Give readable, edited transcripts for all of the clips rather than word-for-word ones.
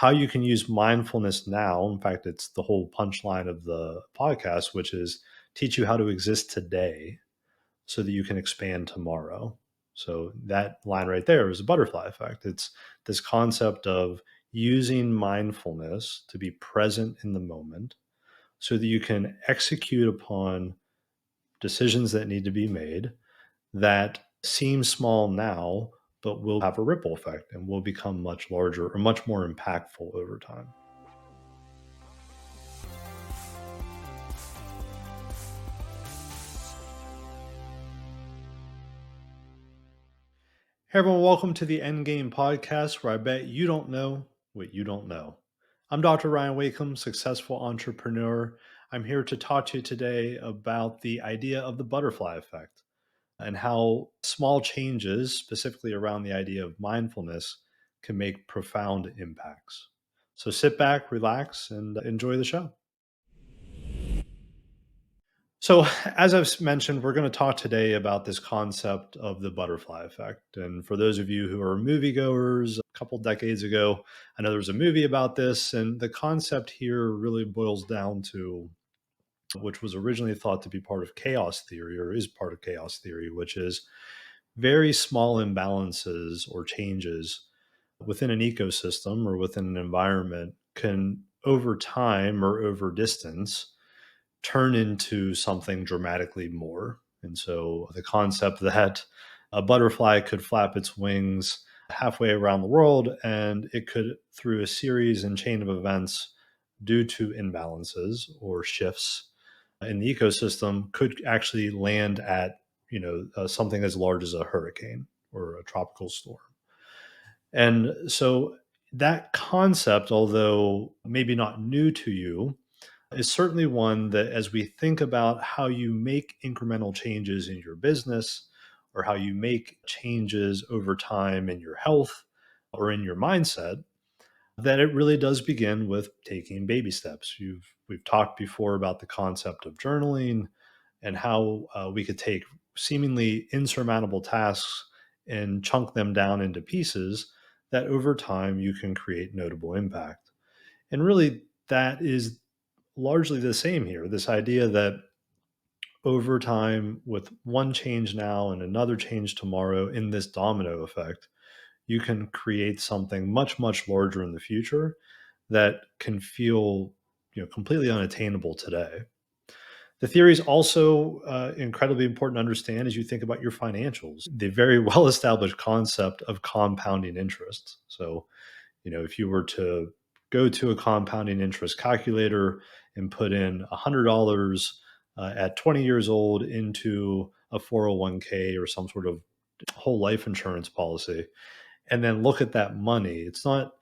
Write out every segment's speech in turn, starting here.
how you can use mindfulness now. In fact, it's the whole punchline of the podcast, which is teach you how to exist today so that you can expand tomorrow. So that line right there is a butterfly effect. It's this concept of using mindfulness to be present in the moment so that you can execute upon decisions that need to be made that seem small now, but will have a ripple effect and will become much larger or much more impactful over time. Hey everyone, welcome to the Endgame podcast where I bet you don't know what you don't know. I'm Dr. Ryan Wakeham, successful entrepreneur. I'm here to talk to you today about the idea of the butterfly effect and how small changes, specifically around the idea of mindfulness, can make profound impacts. So sit back, relax, and enjoy the show. So, as I've mentioned, we're going to talk today about this concept of the butterfly effect. And for those of you who are moviegoers, a couple decades ago, I know there was a movie about this. And the concept here really boils down to, which was originally thought to be part of chaos theory or is part of chaos theory, which is very small imbalances or changes within an ecosystem or within an environment can, over time or over distance, turn into something dramatically more. And so the concept that a butterfly could flap its wings halfway around the world and it could, through a series and chain of events due to imbalances or shifts in the ecosystem, could actually land at something as large as a hurricane or a tropical storm. And so that concept, although maybe not new to you, is certainly one that as we think about how you make incremental changes in your business or how you make changes over time in your health or in your mindset, that it really does begin with taking baby steps. We've talked before about the concept of journaling and how we could take seemingly insurmountable tasks and chunk them down into pieces that over time you can create notable impact. And really, that is largely the same here. This idea that over time, with one change now and another change tomorrow in this domino effect, you can create something much, much larger in the future that can feel completely unattainable today. The theory is also incredibly important to understand as you think about your financials. The very well established concept of compounding interest. So, if you were to go to a compounding interest calculator and put in $100 at 20 years old into a 401k or some sort of whole life insurance policy, and then look at that money, it's not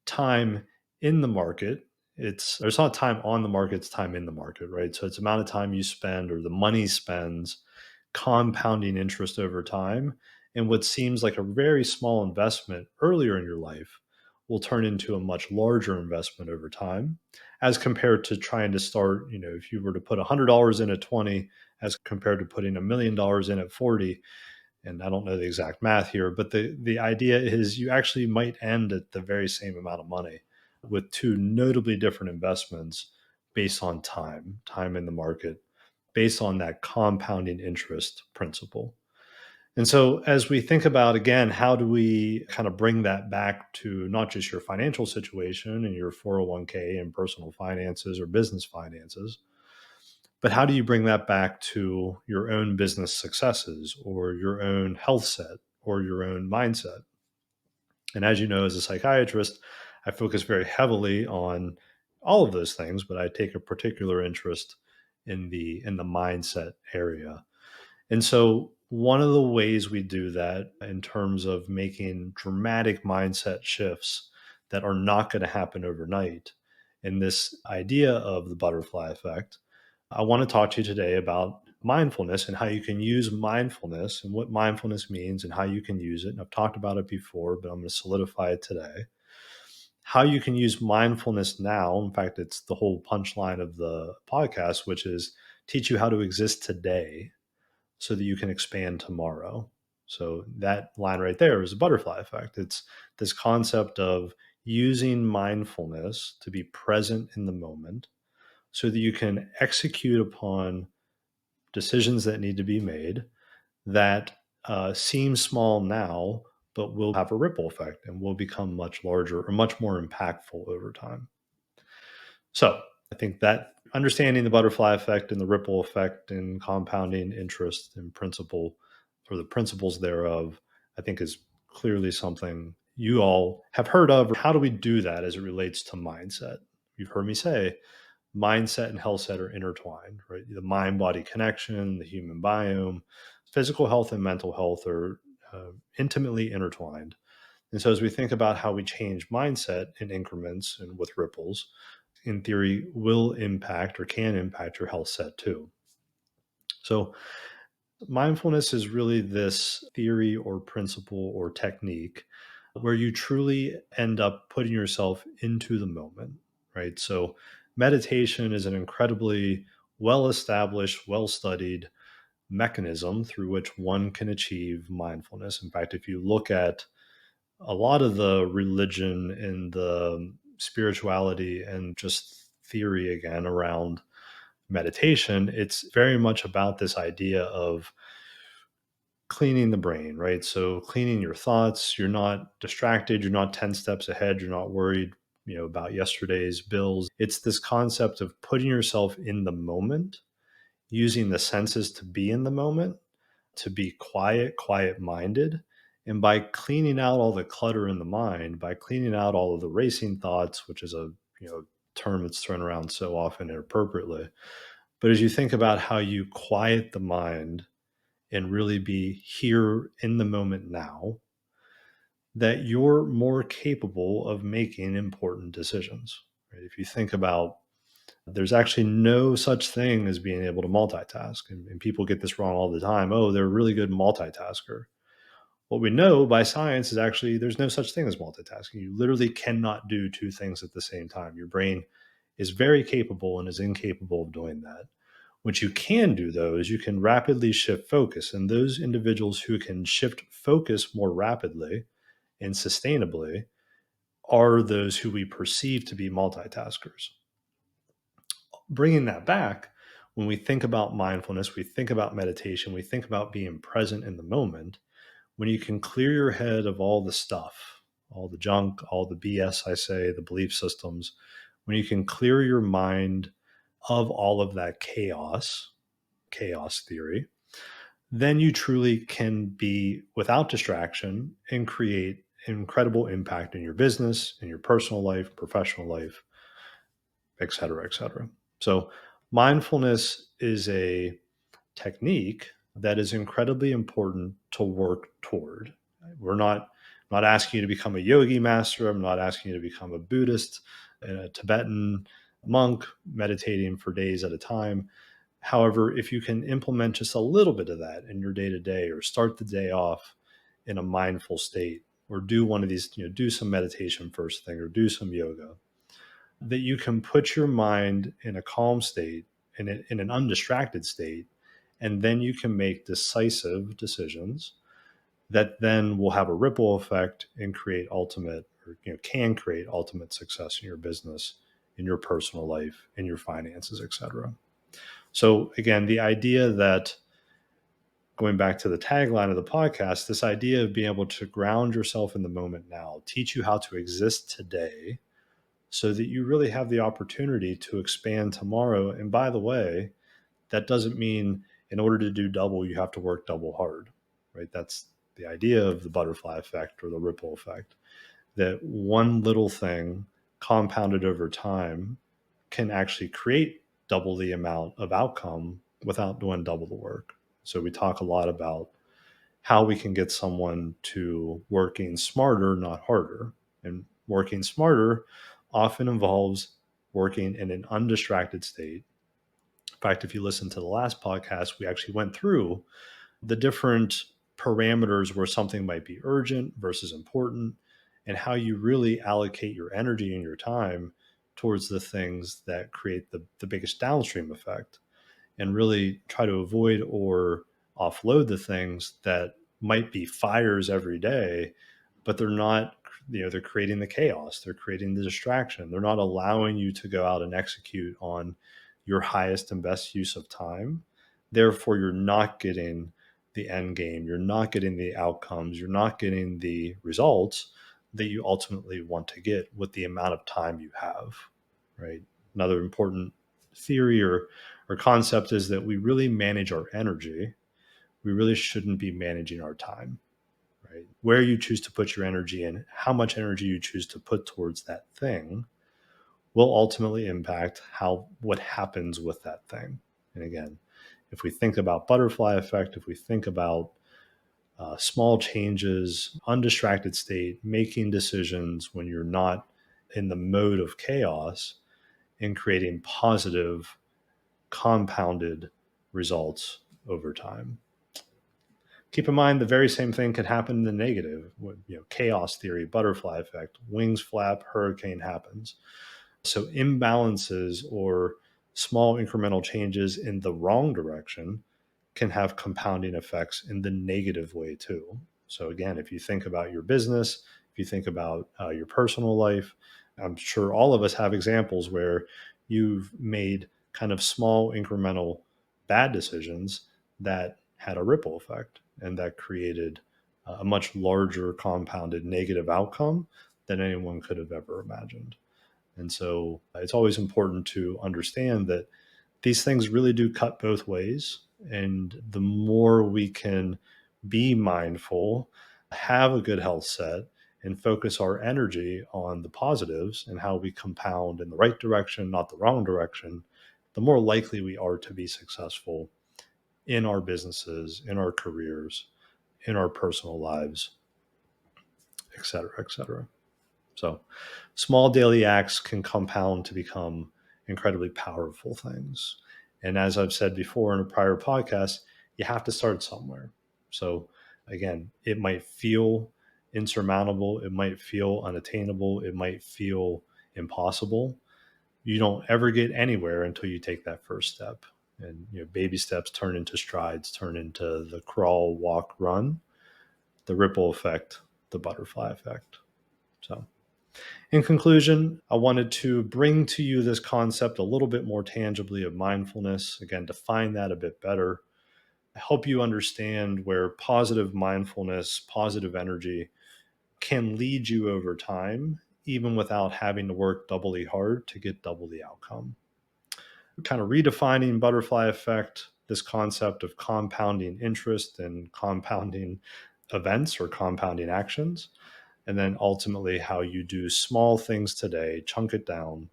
time in the market. It's not time on the market, it's time in the market, right? So it's the amount of time you spend or the money spends compounding interest over time. And what seems like a very small investment earlier in your life will turn into a much larger investment over time as compared to trying to start, if you were to put $100 in at 20 as compared to putting $1 million in at 40. And I don't know the exact math here, but the idea is you actually might end at the very same amount of money with two notably different investments based on time in the market, based on that compounding interest principle. And so, as we think about again, how do we kind of bring that back to not just your financial situation and your 401k and personal finances or business finances, but how do you bring that back to your own business successes or your own health set or your own mindset? And as you know, as a psychiatrist, I focus very heavily on all of those things, but I take a particular interest in the mindset area. And so one of the ways we do that in terms of making dramatic mindset shifts that are not going to happen overnight in this idea of the butterfly effect, I want to talk to you today about mindfulness and how you can use mindfulness and what mindfulness means and how you can use it. And I've talked about it before, but I'm going to solidify it today. How you can use mindfulness now. In fact, it's the whole punchline of the podcast, which is teach you how to exist today so that you can expand tomorrow. So that line right there is a butterfly effect. It's this concept of using mindfulness to be present in the moment so that you can execute upon decisions that need to be made that seem small now, but will have a ripple effect and will become much larger or much more impactful over time. So I think that understanding the butterfly effect and the ripple effect and compounding interest and principle or the principles thereof, I think is clearly something you all have heard of. How do we do that as it relates to mindset? You've heard me say mindset and health set are intertwined, right? The mind body connection, the human biome, physical health and mental health are intimately intertwined. And so, as we think about how we change mindset in increments and with ripples, in theory, will impact or can impact your health set too. So, mindfulness is really this theory or principle or technique where you truly end up putting yourself into the moment, right? So, meditation is an incredibly well established, well studied mechanism through which one can achieve mindfulness. In fact, if you look at a lot of the religion and the spirituality and just theory again around meditation, it's very much about this idea of cleaning the brain, right? So cleaning your thoughts, you're not distracted, you're not 10 steps ahead, you're not worried, about yesterday's bills. It's this concept of putting yourself in the moment, using the senses to be in the moment, to be quiet minded. And by cleaning out all the clutter in the mind, by cleaning out all of the racing thoughts, which is a term that's thrown around so often inappropriately. But as you think about how you quiet the mind and really be here in the moment now, that you're more capable of making important decisions. Right? If you think about there's actually no such thing as being able to multitask. And people get this wrong all the time. Oh, they're a really good multitasker. What we know by science is actually there's no such thing as multitasking. You literally cannot do two things at the same time. Your brain is very capable and is incapable of doing that. What you can do, though, is you can rapidly shift focus. And those individuals who can shift focus more rapidly and sustainably are those who we perceive to be multitaskers. Bringing that back, when we think about mindfulness, we think about meditation, we think about being present in the moment, when you can clear your head of all the stuff, all the junk, all the BS, I say, the belief systems, when you can clear your mind of all of that chaos theory, then you truly can be without distraction and create incredible impact in your business, in your personal life, professional life, et cetera, et cetera. So, mindfulness is a technique that is incredibly important to work toward. We're not asking you to become a yogi master. I'm not asking you to become a Buddhist and a Tibetan monk meditating for days at a time. However, if you can implement just a little bit of that in your day to day or start the day off in a mindful state or do one of these, do some meditation first thing or do some yoga, that you can put your mind in a calm state, in an undistracted state, and then you can make decisive decisions that then will have a ripple effect and create ultimate or can create ultimate success in your business, in your personal life, in your finances, etc. So again, the idea that going back to the tagline of the podcast, this idea of being able to ground yourself in the moment now, teach you how to exist today so that you really have the opportunity to expand tomorrow. And by the way, that doesn't mean in order to do double, you have to work double hard, right? That's the idea of the butterfly effect or the ripple effect, that one little thing compounded over time can actually create double the amount of outcome without doing double the work. So we talk a lot about how we can get someone to working smarter, not harder. And working smarter often involves working in an undistracted state. In fact, if you listen to the last podcast, we actually went through the different parameters where something might be urgent versus important and how you really allocate your energy and your time towards the things that create the biggest downstream effect and really try to avoid or offload the things that might be fires every day, but they're not they're creating the chaos, they're creating the distraction, they're not allowing you to go out and execute on your highest and best use of time. Therefore, you're not getting the end game, you're not getting the outcomes, you're not getting the results that you ultimately want to get with the amount of time you have, right? Another important theory or concept is that we really manage our energy. We really shouldn't be managing our time, right? Where you choose to put your energy and how much energy you choose to put towards that thing will ultimately impact how what happens with that thing. And again, if we think about butterfly effect, if we think about small changes, undistracted state, making decisions when you're not in the mode of chaos, and creating positive, compounded results over time. Keep in mind the very same thing could happen in the negative. Chaos theory, butterfly effect, wings flap, hurricane happens. So imbalances or small incremental changes in the wrong direction can have compounding effects in the negative way too. So again, if you think about your business, if you think about your personal life, I'm sure all of us have examples where you've made kind of small incremental bad decisions that had a ripple effect and that created a much larger compounded negative outcome than anyone could have ever imagined. And so it's always important to understand that these things really do cut both ways. And the more we can be mindful, have a good health set, and focus our energy on the positives and how we compound in the right direction, not the wrong direction, the more likely we are to be successful in our businesses, in our careers, in our personal lives, et cetera, et cetera. So small daily acts can compound to become incredibly powerful things. And as I've said before in a prior podcast, you have to start somewhere. So again, it might feel insurmountable, it might feel unattainable, it might feel impossible. You don't ever get anywhere until you take that first step. And baby steps turn into strides, turn into the crawl, walk, run, the ripple effect, the butterfly effect. So in conclusion, I wanted to bring to you this concept a little bit more tangibly of mindfulness, again, define that a bit better, help you understand where positive mindfulness, positive energy can lead you over time, even without having to work doubly hard to get double the outcome. Kind of redefining butterfly effect, this concept of compounding interest and compounding events or compounding actions, and then ultimately how you do small things today, chunk it down,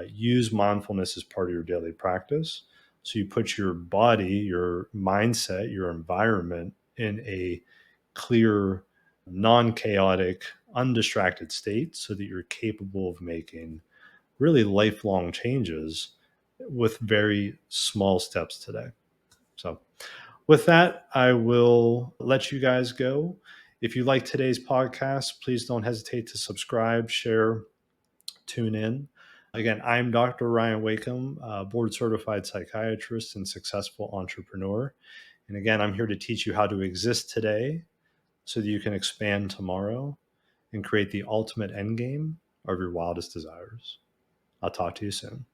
use mindfulness as part of your daily practice. So you put your body, your mindset, your environment in a clear, non chaotic, undistracted state so that you're capable of making really lifelong changes with very small steps today. So with that, I will let you guys go. If you like today's podcast, please don't hesitate to subscribe, share, tune in. Again, I'm Dr. Ryan Wakeham, board certified psychiatrist and successful entrepreneur. And again, I'm here to teach you how to exist today so that you can expand tomorrow and create the ultimate end game of your wildest desires. I'll talk to you soon.